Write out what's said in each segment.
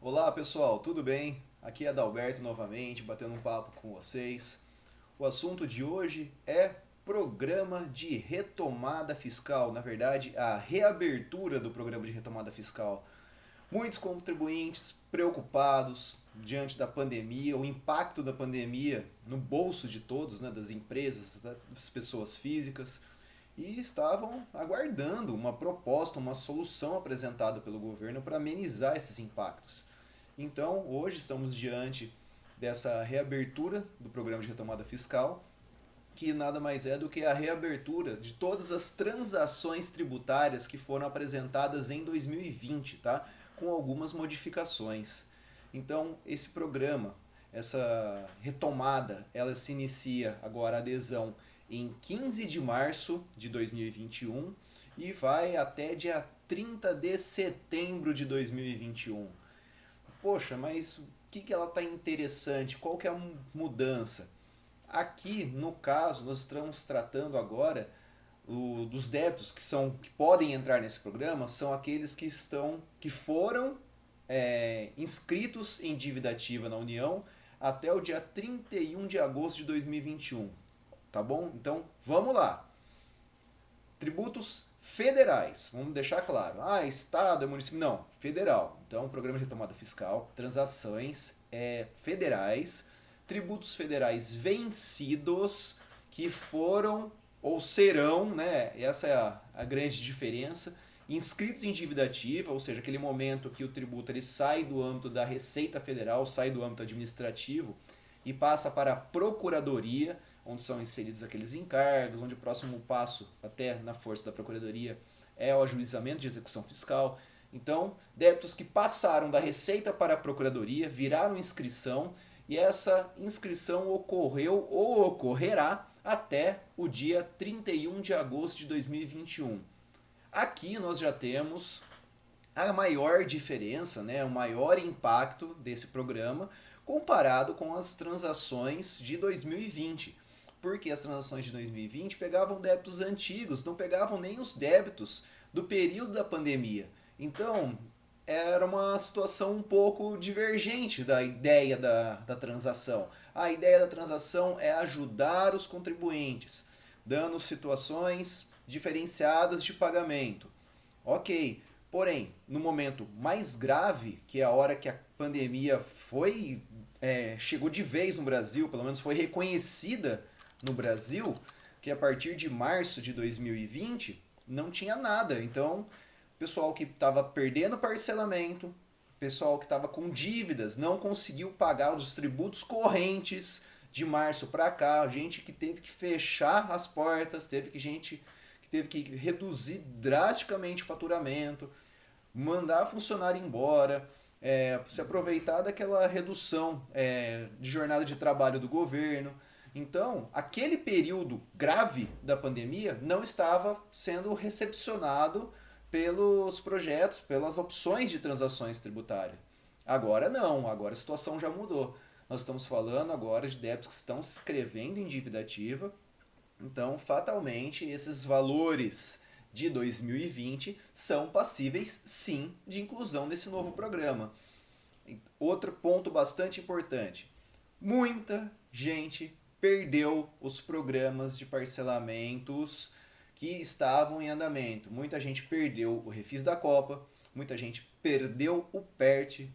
Olá pessoal, tudo bem? Aqui é Adalberto novamente, batendo um papo com vocês. O assunto de hoje é programa de retomada fiscal, na verdade, a reabertura do programa de retomada fiscal. Muitos contribuintes preocupados diante da pandemia, o impacto da pandemia no bolso de todos, né, das empresas, das pessoas físicas, e estavam aguardando uma proposta, uma solução apresentada pelo governo para amenizar esses impactos. Então, hoje estamos diante dessa reabertura do programa de retomada fiscal, que nada mais é do que a reabertura de todas as transações tributárias que foram apresentadas em 2020, tá? Com algumas modificações. Então, esse programa, essa retomada, ela se inicia agora a adesão em 15 de março de 2021 e vai até dia 30 de setembro de 2021. Poxa, mas o que ela está interessante? Qual que é a mudança? Aqui, no caso, nós estamos tratando agora dos débitos que podem entrar nesse programa são aqueles que foram inscritos em dívida ativa na União até o dia 31 de agosto de 2021. Tá bom? Então, vamos lá. Tributos federais, vamos deixar claro. Ah, estado, é município. Não, federal. Então, programa de retomada fiscal, transações federais, tributos federais vencidos que foram ou serão, né? Essa é a grande diferença. Inscritos em dívida ativa, ou seja, aquele momento que o tributo ele sai do âmbito da Receita Federal, sai do âmbito administrativo e passa para a Procuradoria, onde são inseridos aqueles encargos, onde o próximo passo, até na força da Procuradoria, é o ajuizamento de execução fiscal. Então, débitos que passaram da Receita para a Procuradoria, viraram inscrição, e essa inscrição ocorreu ou ocorrerá até o dia 31 de agosto de 2021. Aqui nós já temos a maior diferença, né, o maior impacto desse programa comparado com as transações de 2020. Porque as transações de 2020 pegavam débitos antigos, não pegavam nem os débitos do período da pandemia. Então, era uma situação um pouco divergente da ideia da transação. A ideia da transação é ajudar os contribuintes, dando situações diferenciadas de pagamento. Ok, porém, no momento mais grave, que é a hora que a pandemia chegou de vez no Brasil, pelo menos foi reconhecida no Brasil, que a partir de março de 2020 não tinha nada. Então, pessoal que estava perdendo parcelamento, pessoal que estava com dívidas, não conseguiu pagar os tributos correntes de março para cá, gente que teve que fechar as portas, gente que teve que reduzir drasticamente o faturamento, mandar funcionário embora, se aproveitar daquela redução de jornada de trabalho do governo. Então, aquele período grave da pandemia não estava sendo recepcionado pelos projetos, pelas opções de transações tributárias. Agora não, agora a situação já mudou. Nós estamos falando agora de débitos que estão se inscrevendo em dívida ativa. Então, fatalmente, esses valores de 2020 são passíveis, sim, de inclusão nesse novo programa. Outro ponto bastante importante: muita gente perdeu os programas de parcelamentos que estavam em andamento. Muita gente perdeu o Refis da Copa, muita gente perdeu o PERT.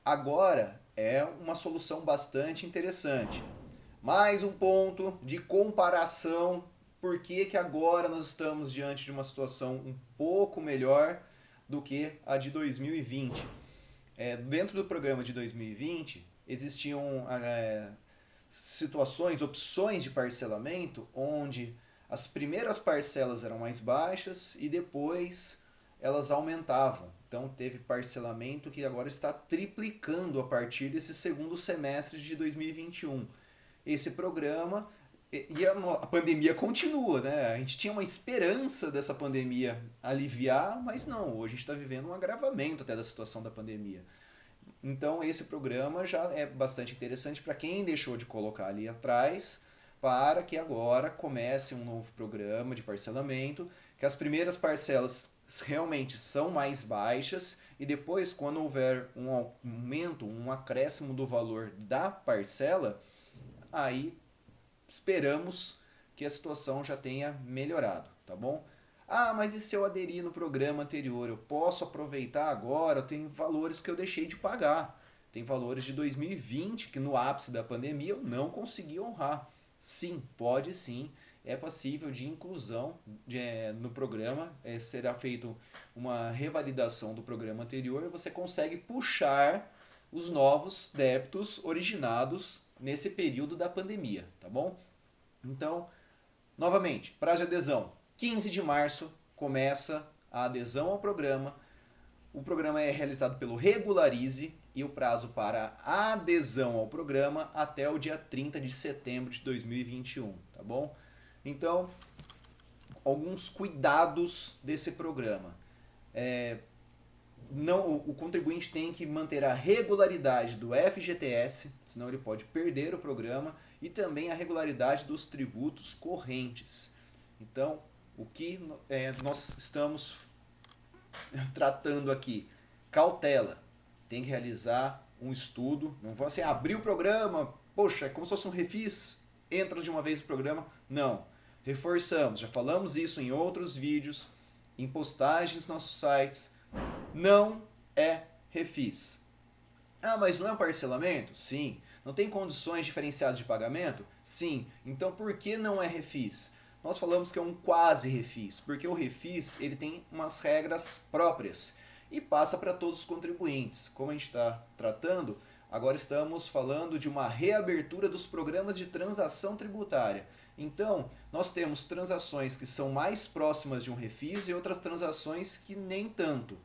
Agora é uma solução bastante interessante. Mais um ponto de comparação. Por que agora nós estamos diante de uma situação um pouco melhor do que a de 2020? Dentro do programa de 2020, existiam situações, opções de parcelamento, onde as primeiras parcelas eram mais baixas e depois elas aumentavam. Então teve parcelamento que agora está triplicando a partir desse segundo semestre de 2021. Esse programa e a pandemia continua, né? A gente tinha uma esperança dessa pandemia aliviar, mas não, hoje a gente está vivendo um agravamento até da situação da pandemia. Então esse programa já é bastante interessante para quem deixou de colocar ali atrás, para que agora comece um novo programa de parcelamento, que as primeiras parcelas realmente são mais baixas e depois, quando houver um aumento, um acréscimo do valor da parcela, aí esperamos que a situação já tenha melhorado, tá bom? Ah, mas e se eu aderir no programa anterior? Eu posso aproveitar agora? Eu tenho valores que eu deixei de pagar. Tem valores de 2020 que no ápice da pandemia eu não consegui honrar. Sim, pode sim. É passível de inclusão no programa. Será feito uma revalidação do programa anterior e você consegue puxar os novos débitos originados nesse período da pandemia, tá bom? Então, novamente, prazo de adesão, 15 de março começa a adesão ao programa. O programa é realizado pelo Regularize e o prazo para a adesão ao programa até o dia 30 de setembro de 2021, tá bom? Então, alguns cuidados desse programa. Não, o contribuinte tem que manter a regularidade do FGTS, senão ele pode perder o programa, e também a regularidade dos tributos correntes. Então, o que nós estamos tratando aqui? Cautela. Tem que realizar um estudo. Não vou assim, abrir o programa, poxa, é como se fosse um refis, entra de uma vez no programa. Não. Reforçamos, já falamos isso em outros vídeos, em postagens nos nossos sites. Não é refis. Ah, mas não é um parcelamento? Sim. Não tem condições diferenciadas de pagamento? Sim. Então por que não é refis? Nós falamos que é um quase refis, porque o refis ele tem umas regras próprias e passa para todos os contribuintes. Como a gente está tratando, agora estamos falando de uma reabertura dos programas de transação tributária. Então, nós temos transações que são mais próximas de um refis e outras transações que nem tanto.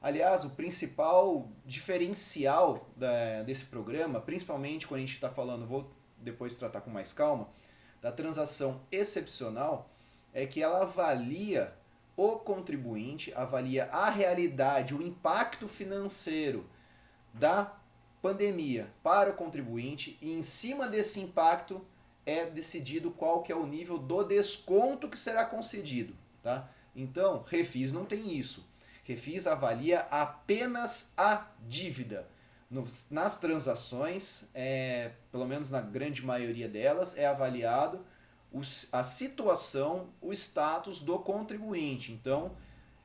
Aliás, o principal diferencial desse programa, principalmente quando a gente está falando, vou depois tratar com mais calma, da transação excepcional, é que ela avalia o contribuinte, avalia a realidade, o impacto financeiro da pandemia para o contribuinte e em cima desse impacto é decidido qual que é o nível do desconto que será concedido, tá? Então, refis não tem isso. Refis avalia apenas a dívida. Nas transações, pelo menos na grande maioria delas, é avaliado a situação, o status do contribuinte. Então,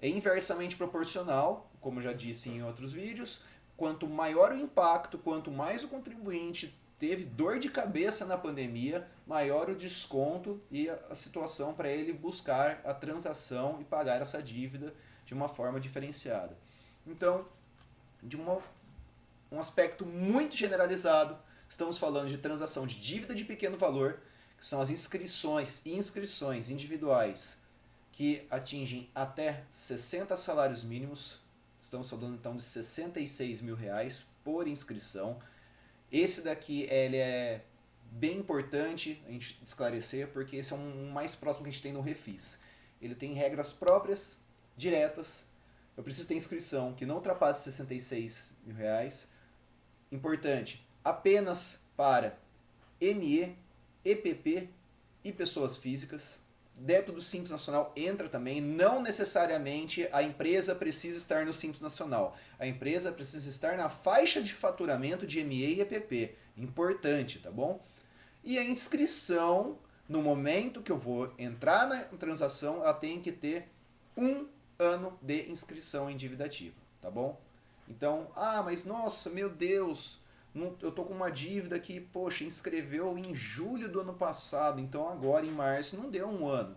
é inversamente proporcional, como eu já disse em outros vídeos. Quanto maior o impacto, quanto mais o contribuinte teve dor de cabeça na pandemia, maior o desconto e a situação para ele buscar a transação e pagar essa dívida de uma forma diferenciada. Então, de um aspecto muito generalizado, estamos falando de transação de dívida de pequeno valor, que são as inscrições e inscrições individuais que atingem até 60 salários mínimos. Estamos falando então de R$66 mil por inscrição. Esse daqui ele é bem importante a gente esclarecer, porque esse é um mais próximo que a gente tem no refis. Ele tem regras próprias, diretas. Eu preciso ter inscrição que não ultrapasse R$66 mil. Importante, apenas para ME, EPP e pessoas físicas. Débito do Simples Nacional entra também. Não necessariamente a empresa precisa estar no Simples Nacional. A empresa precisa estar na faixa de faturamento de ME e EPP. Importante, tá bom? E a inscrição, no momento que eu vou entrar na transação, ela tem que ter 1 ano de inscrição em dívida ativa, tá bom? Então, mas nossa, meu Deus, eu tô com uma dívida que, poxa, inscreveu em julho do ano passado, então agora em março não deu 1 ano.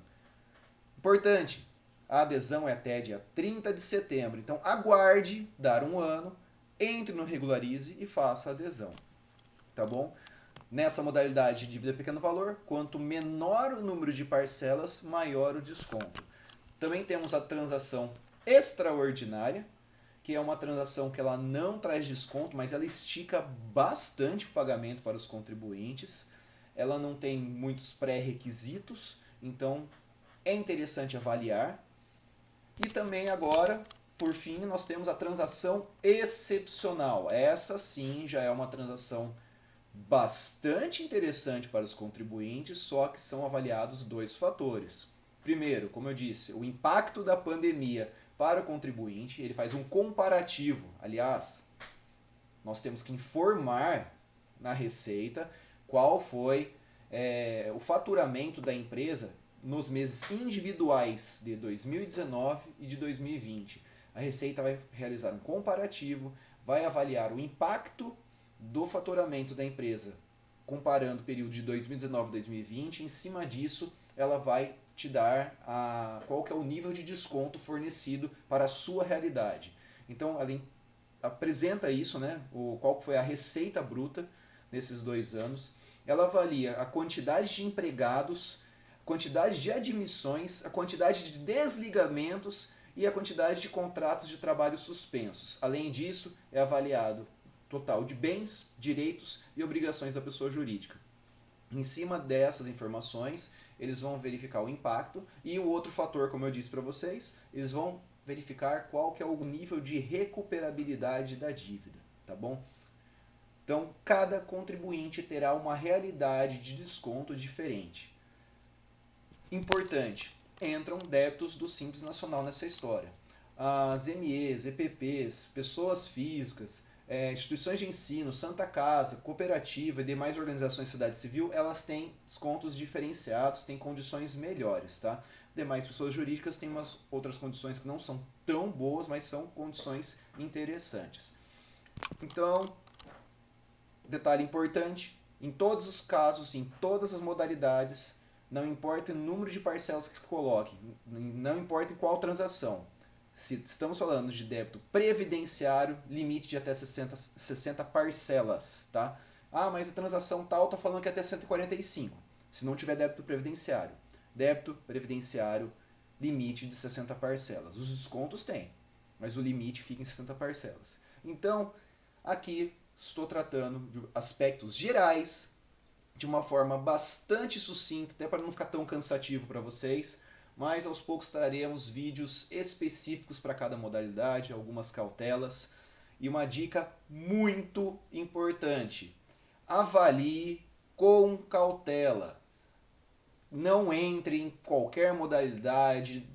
Importante, a adesão é até dia 30 de setembro, então aguarde dar 1 ano, entre no Regularize e faça a adesão, tá bom? Nessa modalidade de dívida pequeno valor, quanto menor o número de parcelas, maior o desconto. Também temos a transação extraordinária, que é uma transação que ela não traz desconto, mas ela estica bastante o pagamento para os contribuintes. Ela não tem muitos pré-requisitos, então é interessante avaliar. E também agora, por fim, nós temos a transação excepcional. Essa sim já é uma transação bastante interessante para os contribuintes, só que são avaliados 2 fatores. Primeiro, como eu disse, o impacto da pandemia para o contribuinte, ele faz um comparativo. Aliás, nós temos que informar na Receita qual foi o faturamento da empresa nos meses individuais de 2019 e de 2020. A Receita vai realizar um comparativo, vai avaliar o impacto do faturamento da empresa comparando o período de 2019 e 2020. Em cima disso, ela vai te dar qual que é o nível de desconto fornecido para a sua realidade. Então, ela apresenta isso, né, qual foi a receita bruta nesses 2 anos. Ela avalia a quantidade de empregados, a quantidade de admissões, a quantidade de desligamentos e a quantidade de contratos de trabalho suspensos. Além disso, é avaliado total de bens, direitos e obrigações da pessoa jurídica. Em cima dessas informações, eles vão verificar o impacto e o outro fator, como eu disse para vocês, eles vão verificar qual que é o nível de recuperabilidade da dívida, tá bom? Então, cada contribuinte terá uma realidade de desconto diferente. Importante, entram débitos do Simples Nacional nessa história. As MEs, EPPs, pessoas físicas, instituições de ensino, Santa Casa, cooperativa e demais organizações de sociedade civil, elas têm descontos diferenciados, têm condições melhores, tá? Demais pessoas jurídicas têm umas outras condições que não são tão boas, mas são condições interessantes. Então, detalhe importante, em todos os casos, em todas as modalidades, não importa o número de parcelas que coloque, não importa em qual transação. Se estamos falando de débito previdenciário, limite de até 60 parcelas, tá? Ah, mas a transação tal está falando que é até 145. Se não tiver débito previdenciário. Débito previdenciário, limite de 60 parcelas. Os descontos tem, mas o limite fica em 60 parcelas. Então, aqui estou tratando de aspectos gerais, de uma forma bastante sucinta, até para não ficar tão cansativo para vocês, mas aos poucos traremos vídeos específicos para cada modalidade, algumas cautelas. E uma dica muito importante: avalie com cautela. Não entre em qualquer modalidade,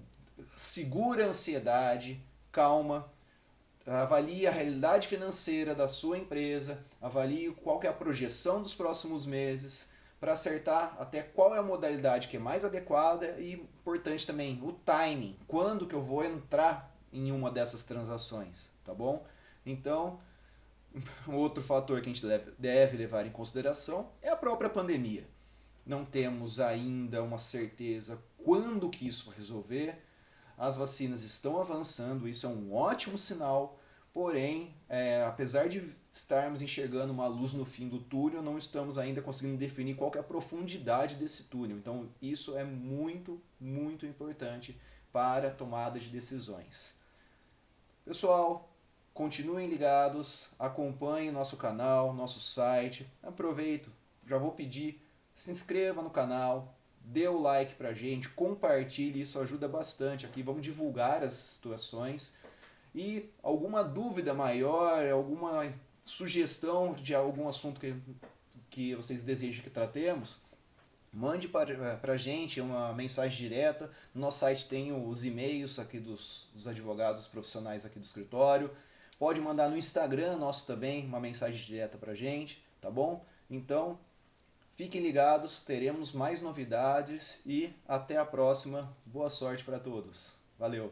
segura a ansiedade, calma. Avalie a realidade financeira da sua empresa, avalie qual que é a projeção dos próximos meses, para acertar até qual é a modalidade que é mais adequada e, importante também, o timing, quando que eu vou entrar em uma dessas transações, tá bom? Então, outro fator que a gente deve levar em consideração é a própria pandemia. Não temos ainda uma certeza quando que isso vai resolver. As vacinas estão avançando, isso é um ótimo sinal, porém, apesar de estarmos enxergando uma luz no fim do túnel, não estamos ainda conseguindo definir qual que é a profundidade desse túnel. Então, isso é muito, muito importante para a tomada de decisões. Pessoal, continuem ligados, acompanhem nosso canal, nosso site. Aproveito, já vou pedir, se inscreva no canal, dê o like pra gente, compartilhe, isso ajuda bastante aqui, vamos divulgar as situações. E alguma dúvida maior, alguma sugestão de algum assunto que vocês desejam que tratemos, mande para a gente uma mensagem direta. No nosso site tem os e-mails aqui dos advogados profissionais aqui do escritório. Pode mandar no Instagram nosso também uma mensagem direta para a gente, tá bom? Então, fiquem ligados, teremos mais novidades e até a próxima. Boa sorte para todos. Valeu!